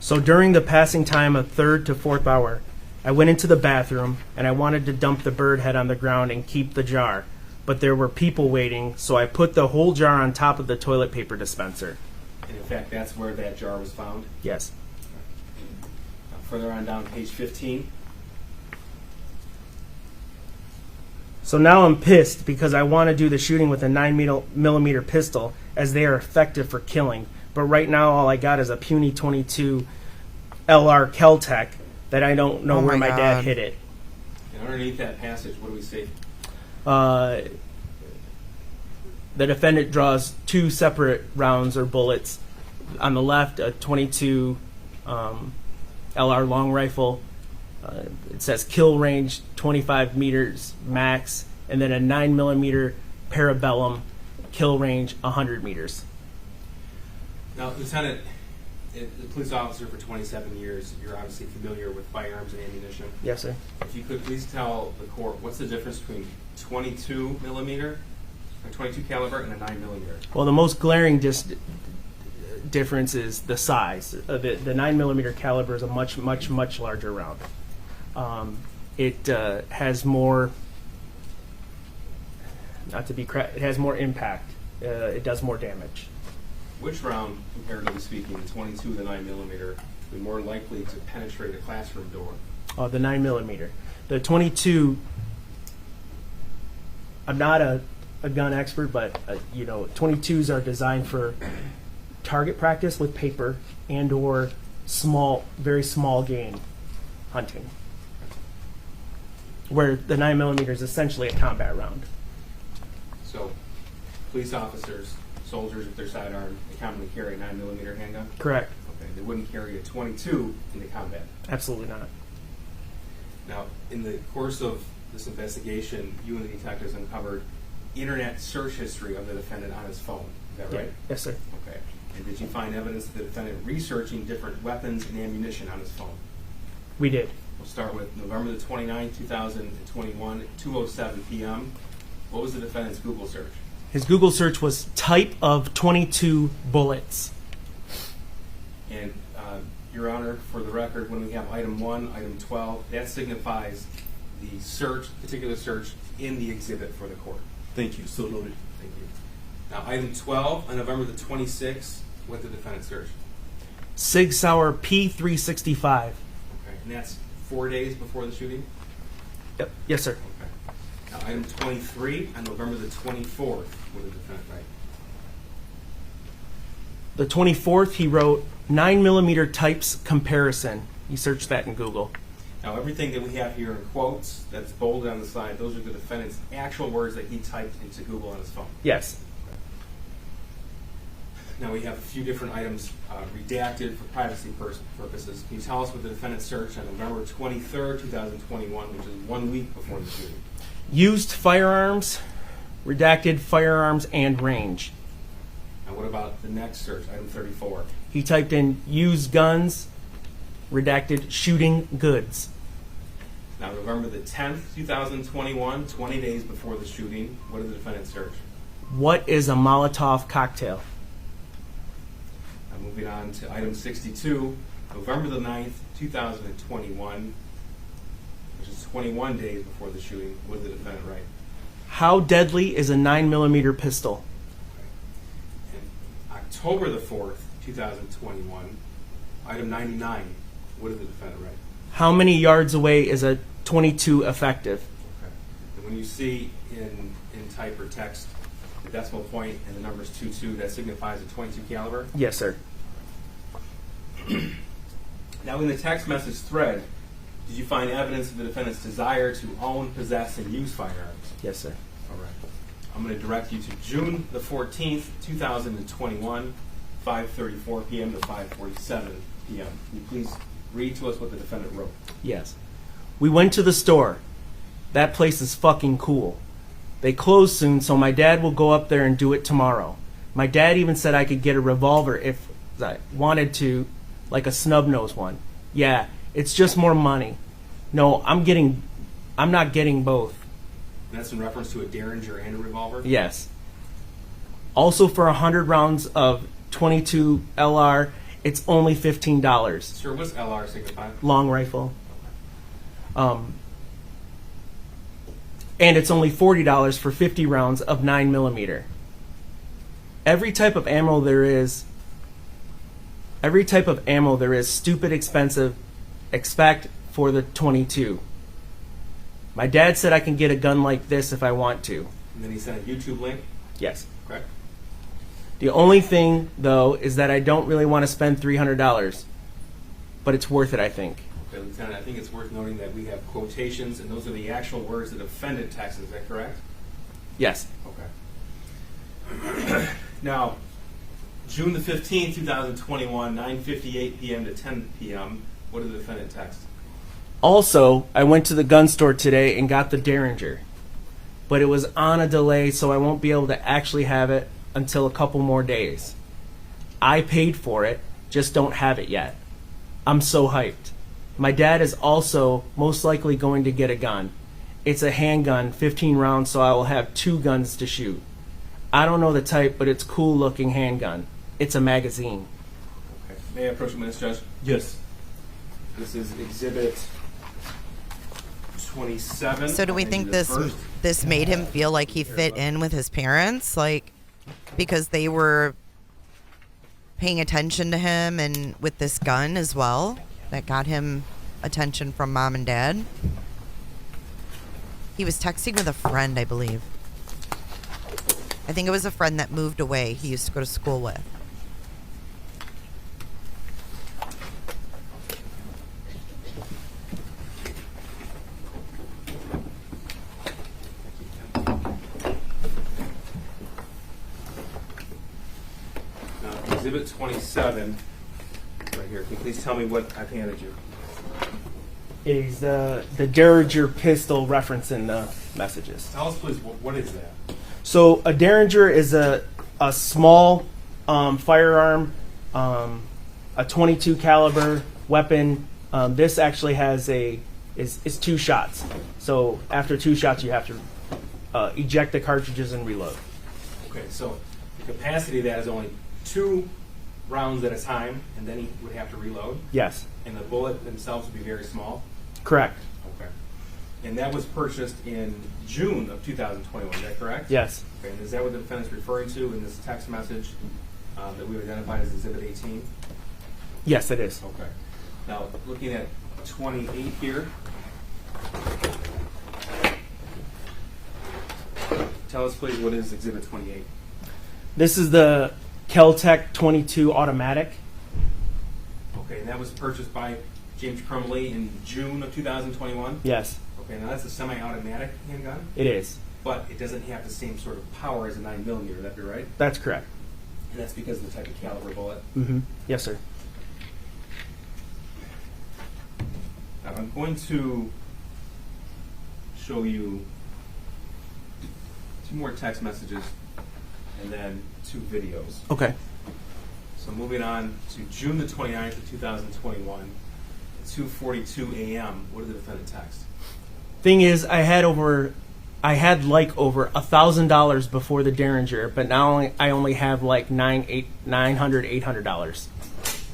So during the passing time of 3rd to 4th hour, I went into the bathroom and I wanted to dump the bird head on the ground and keep the jar. But there were people waiting, so I put the whole jar on top of the toilet paper dispenser. And in fact, that's where that jar was found. Yes. Now, further on down page 15. So now I'm pissed because I want to do the shooting with a 9mm pistol, as they are effective for killing. But right now all I got is a puny 22 LR Keltec that I don't know where my dad hit it. And underneath that passage, what do we see? The defendant draws 2 separate rounds or bullets. On the left, a 22 LR long rifle. It says kill range 25 meters max, and then a 9mm Parabellum, kill range 100 meters. Now, Lieutenant, the police officer for 27 years, you're obviously familiar with firearms and ammunition. Yes, sir. If you could please tell the court what's the difference between 22 millimeter, a 22 caliber, and a 9mm? Well, the most glaring difference is the size. The 9mm caliber is a much larger round. It has more, it has more impact. It does more damage. Which round, comparatively speaking, the 22 to the 9mm, would be more likely to penetrate a classroom door? Oh, the 9mm. The 22, I'm not a gun expert, but 22s are designed for target practice with paper and or very small game hunting, where the 9mm is essentially a combat round. So, police officers, soldiers with their sidearm, they commonly carry a 9mm handgun? Correct. Okay, they wouldn't carry a 22 into combat? Absolutely not. Now, in the course of this investigation, you and the detectives uncovered internet search history of the defendant on his phone. Is that right? Yes, sir. Okay. And did you find evidence of the defendant researching different weapons and ammunition on his phone? We did. We'll start with November the 29th, 2021, 2:07 p.m. What was the defendant's Google search? His Google search was type of 22 bullets. And, Your Honor, for the record, when we have item 1, item 12, that signifies the search, particular search in the exhibit for the court. Thank you. So noted. Thank you. Now, item 12, on November the 26th, what did the defendant search? Sig Sauer P365. Okay. And that's 4 days before the shooting? Yep. Yes, sir. Okay. Now, item 23, on November the 24th, what did the defendant write? The 24th, he wrote 9mm types comparison. He searched that in Google. Now, everything that we have here in quotes, that's bolded on the side, those are the defendant's actual words that he typed into Google on his phone. Yes. Now, we have a few different items redacted for privacy purposes. Can you tell us what the defendant searched on November 23rd, 2021, which is 1 week before the shooting? Used firearms, redacted firearms and range. Now, what about the next search, item 34? He typed in used guns, redacted shooting goods. Now, November the 10th, 2021, 20 days before the shooting, what did the defendant search? What is a Molotov cocktail? Now, moving on to item 62, November the 9th, 2021, which is 21 days before the shooting, what did the defendant write? How deadly is a 9mm pistol? And October the 4th, 2021, item 99, what did the defendant write? How many yards away is a 22 effective? Okay. And when you see in type or text the decimal point and the numbers 22, that signifies a 22 caliber? Yes, sir. Now, in the text message thread, did you find evidence of the defendant's desire to own, possess, and use firearms? Yes, sir. All right. I'm going to direct you to June the 14th, 2021, 5:34 p.m. to 5:47 p.m. Can you please read to us what the defendant wrote? Yes. We went to the store. That place is fucking cool. They close soon, so my dad will go up there and do it tomorrow. My dad even said I could get a revolver if I wanted to, like a snub-nosed one. Yeah, it's just more money. No, I'm not getting both. And that's in reference to a Derringer and a revolver? Yes. Also for 100 rounds of 22 LR It's only $15. Sir, what's LR signify? Long rifle. And it's only $40 for 50 rounds of 9mm. Every type of ammo there is, stupid expensive, expect for the 22. My dad said I can get a gun like this if I want to. And then he sent a YouTube link? Yes. Correct. The only thing, though, is that I don't really want to spend $300, but it's worth it, I think. Okay, Lieutenant, I think it's worth noting that we have quotations, and those are the actual words the defendant texted. Is that correct? Yes. Okay. Now, June the 15th, 2021, 9:58 p.m. to 10 p.m., what did the defendant text? Also, I went to the gun store today and got the Derringer, but it was on a delay, so I won't be able to actually have it until a couple more days. I paid for it, just don't have it yet. I'm so hyped. My dad is also most likely going to get a gun. It's a handgun, 15 rounds, so I will have 2 guns to shoot. I don't know the type, but it's cool looking handgun. It's a magazine. Okay. May I approach the witness, Judge? Yes. This is Exhibit 27. So do we think this made him feel like he fit in with his parents, like because they were paying attention to him and with this gun as well that got him attention from mom and dad? He was texting with a friend, I believe. I think it was a friend that moved away he used to go to school with. Now, Exhibit 27, right here. Can you please tell me what I've handed you? It is the Derringer pistol reference in the messages. Tell us, please, what is that? So a Derringer is a small firearm, a 22 caliber weapon. This actually has is 2 shots. So after 2 shots, you have to eject the cartridges and reload. Okay, so the capacity of that is only 2 rounds at a time, and then he would have to reload? Yes. And the bullet themselves would be very small? Correct. Okay. And that was purchased in June of 2021, is that correct? Yes. Okay, and is that what the defendant's referring to in this text message that we identified as Exhibit 18? Yes, it is. Okay. Now, looking at 28 here. Tell us, please, what is Exhibit 28? This is the Kel-Tec 22 automatic. Okay, and that was purchased by James Crumbley in June of 2021? Yes, Okay, now that's a semi-automatic handgun, it is. but it doesn't have the same sort of power as a 9mm, would that be right? That's correct. And that's because of the type of caliber bullet. Mm-hmm. Yes, sir. Now, I'm going to show you 2 more text messages and then 2 videos. Okay. So moving on to June the 29th of 2021, at 2:42 a.m., what did the defendant text? Thing is, I had like over $1,000 before the Derringer, but now I only have like $800.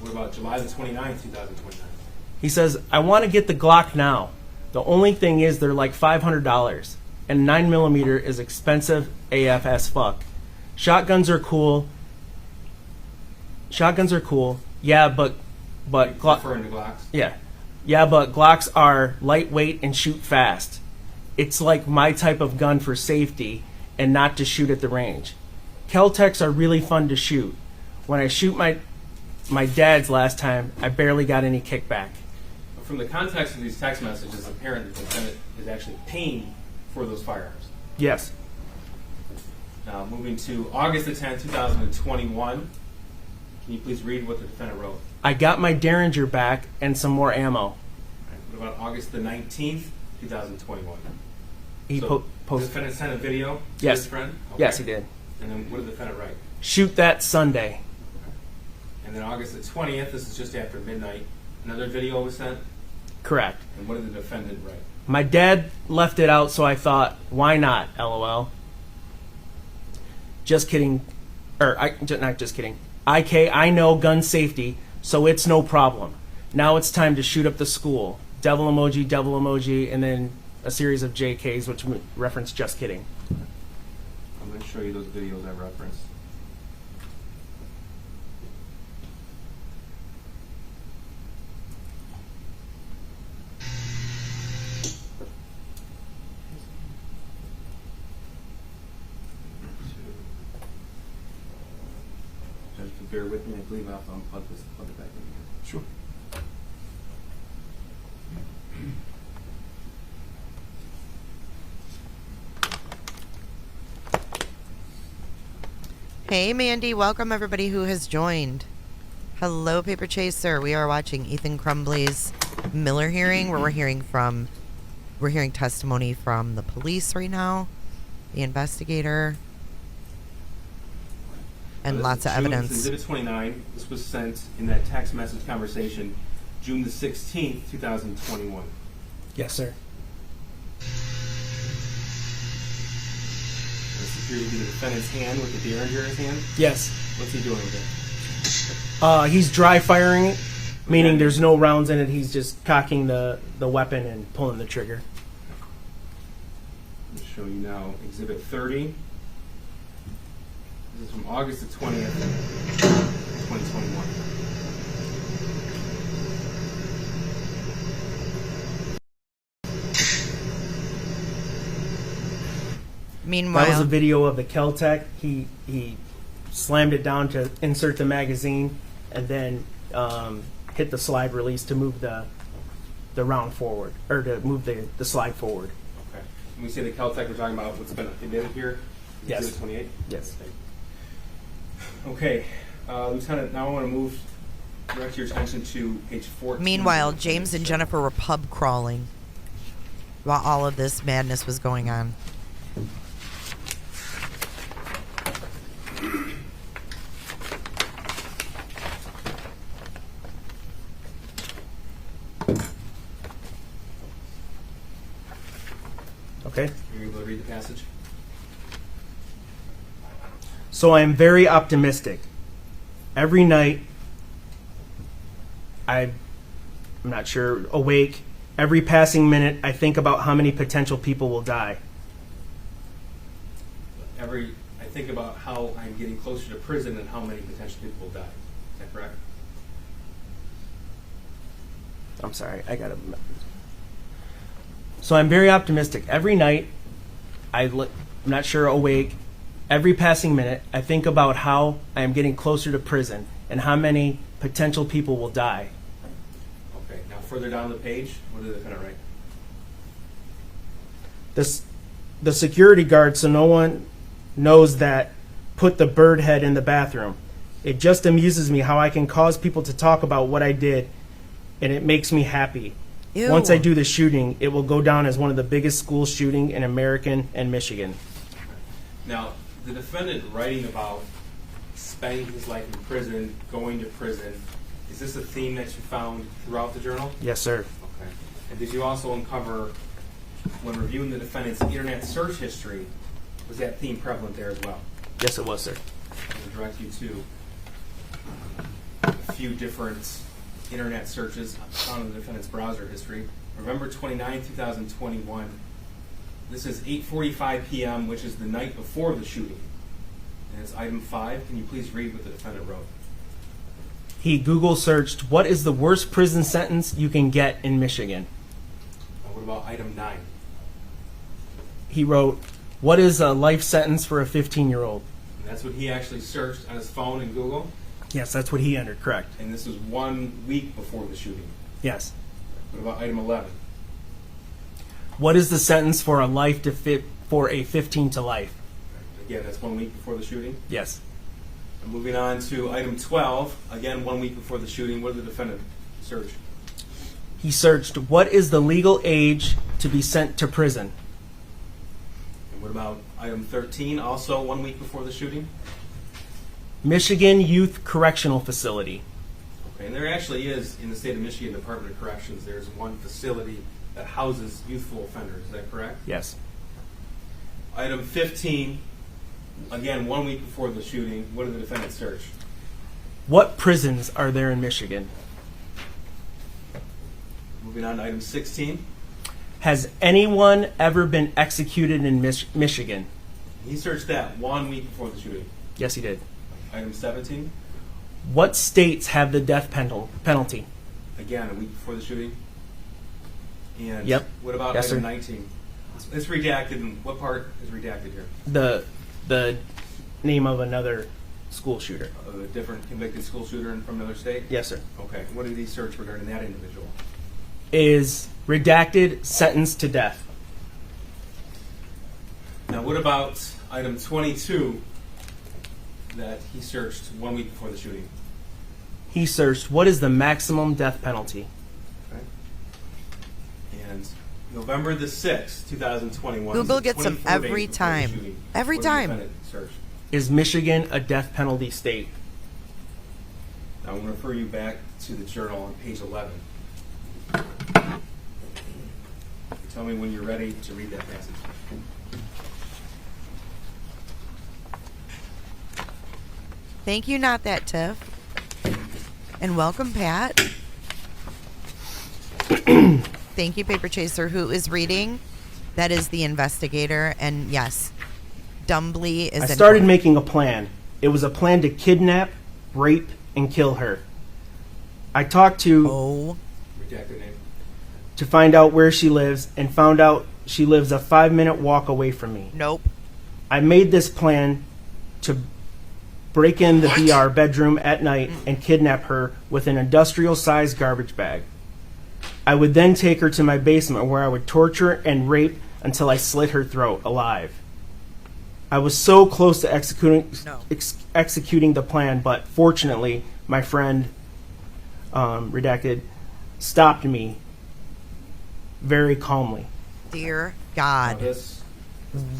What about July the 29th, 2029? He says, I want to get the Glock now. The only thing is they're like $500, and 9mm is expensive AF as fuck. Shotguns are cool. Yeah, but Referring to Glocks? Yeah, but Glocks are lightweight and shoot fast. It's like my type of gun for safety and not to shoot at the range. Kel-Tecs are really fun to shoot. When I shoot my dad's last time, I barely got any kickback. From the context of these text messages, it's apparent that the defendant is actually paying for those firearms. Yes. Now, moving to August the 10th, 2021, can you please read what the defendant wrote? I got my Derringer back and some more ammo. All right, what about August the 19th, 2021? He The posted. defendant sent a video to Yes. his friend? Yes, he did. And then what did the defendant write? Shoot that Sunday. And then August the 20th, this is just after midnight, another video was sent? Correct. And what did the defendant write? My dad left it out, so I thought, why not? LOL. Just kidding. Not just kidding. I know gun safety, so it's no problem. Now it's time to shoot up the school. Devil emoji, and then a series of JKs, which reference just kidding. I'm going to show you those videos I referenced. Just bear with me. I believe I'll have to unplug this and plug it back in here. Sure. Hey, Mandy. Welcome, everybody who has joined. Hello, Paper Chaser. We are watching Ethan Crumbley's Miller hearing, where we're hearing testimony from the police right now, the investigator, and lots of evidence. Exhibit 29. This was sent in that text message conversation, June the 16th, 2021. Yes, sir. This appears to be the defendant's hand with the derringer in his hand. Yes. What's he doing with it? He's dry firing it, meaning there's no rounds in it. He's just cocking the weapon and pulling the trigger. I'll show you now Exhibit 30. This is from August the 20th, 2021. Meanwhile, That was a video of the Kel-Tec. He slammed it down to insert the magazine, and then hit the slide release to move the round forward, or to move the slide forward. Okay. When we say the Kel-Tec, we're talking about what's been admitted here? Yes. Exhibit 28? Yes. Okay. Lieutenant, now I want to direct your attention to page 14. meanwhile, James and Jennifer were pub crawling while all of this madness was going on. Okay. You're able to read the passage? So I am very optimistic. Every night, I'm not sure, awake. Every passing minute, I think about how many potential people will die. I think about how I'm getting closer to prison and how many potential people will die. Is that correct? I'm sorry, So I'm very optimistic. Every night, I'm not sure, awake. Every passing minute, I think about how I am getting closer to prison and how many potential people will die. Okay. Now, further down the page, what did the defendant write? The security guard, so no one knows that, put the bird head in the bathroom. It just amuses me how I can cause people to talk about what I did, and it makes me happy. Ew. Once I do the shooting, it will go down as one of the biggest school shooting in America and Michigan. Now, the defendant writing about spending his life in prison, going to prison, is this a theme that you found throughout the journal? Yes, sir. Okay. And did you also uncover, when reviewing the defendant's internet search history, was that theme prevalent there as well? Yes, it was, sir. I'm going to direct you to a few different internet searches found in the defendant's browser history. November 29, 2021. This is 8:45 p.m., which is the night before the shooting. And it's item 5. Can you please read what the defendant wrote? He Google searched, what is the worst prison sentence you can get in Michigan? What about item 9? He wrote, what is a life sentence for a 15-year-old? And that's what he actually searched on his phone in Google. Yes, that's what he entered, correct. And this was 1 week before the shooting. Yes. What about item 11? What is the sentence for for a 15 to life? Again, that's 1 week before the shooting. Yes. And moving on to item 12, again 1 week before the shooting. What did the defendant search? He searched, what is the legal age to be sent to prison? And what about item 13, also 1 week before the shooting? Michigan Youth Correctional Facility. Okay, and there actually is, in the state of Michigan Department of Corrections, there's one facility that houses youthful offenders. Is that correct? Yes. Item 15, again 1 week before the shooting. What did the defendant search? What prisons are there in Michigan? Moving on to item 16. Has anyone ever been executed in Michigan? He searched that 1 week before the shooting. Yes, he did. Item 17. What states have the death penalty? Again, a week before the shooting. And Yep. what about Yes, item sir. 19? It's redacted. And what part is redacted here? The name of another school shooter. A different convicted school shooter from another state? Yes, sir. Okay. What did he search regarding that individual? Is redacted, sentenced to death. Now, what about item 22 that he searched 1 week before the shooting? He searched, what is the maximum death penalty? Okay. And November the 6th, 2021. Google so gets them 24 days every before the time. shooting. Every What did the time. defendant search? Is Michigan a death penalty state? Now, I'm going to refer you back to the journal on page 11. Tell me when you're ready to read that passage. Thank you, Not That Tiff. And welcome, Pat. Thank you, Paper Chaser, who is reading. That is the investigator. And yes, Dumbly is I in started court. making a plan. It was a plan to kidnap, rape, and kill her. I talked to Oh, Redacted name. to find out where she lives and found out she lives a 5-minute walk away from me. nope. I made this plan to break in the BR bedroom at night and kidnap her with an industrial-sized garbage bag. I would then take her to my basement where I would torture and rape until I slit her throat alive. I was so close to executing the plan, but fortunately, my friend, Redacted, stopped me very calmly. Dear Now, God. this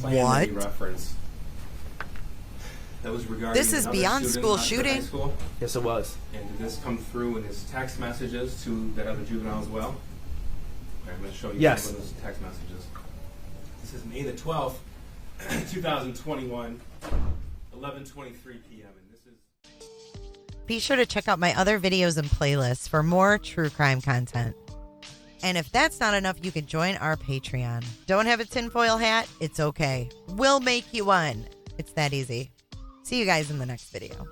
plan that you What? referenced, that was regarding This is another beyond student school at the shooting. high school. Yes, it was. And did this come through in his text messages to that other juvenile as well? Okay, I'm going to show you Yes. some of those text messages. This is May the 12th, 2021, 11:23 p.m. And this is... Be sure to check out my other videos and playlists for more true crime content. And if that's not enough, you can join our Patreon. Don't have a tinfoil hat? It's okay. We'll make you one. It's that easy. See you guys in the next video.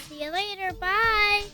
See you later. Bye.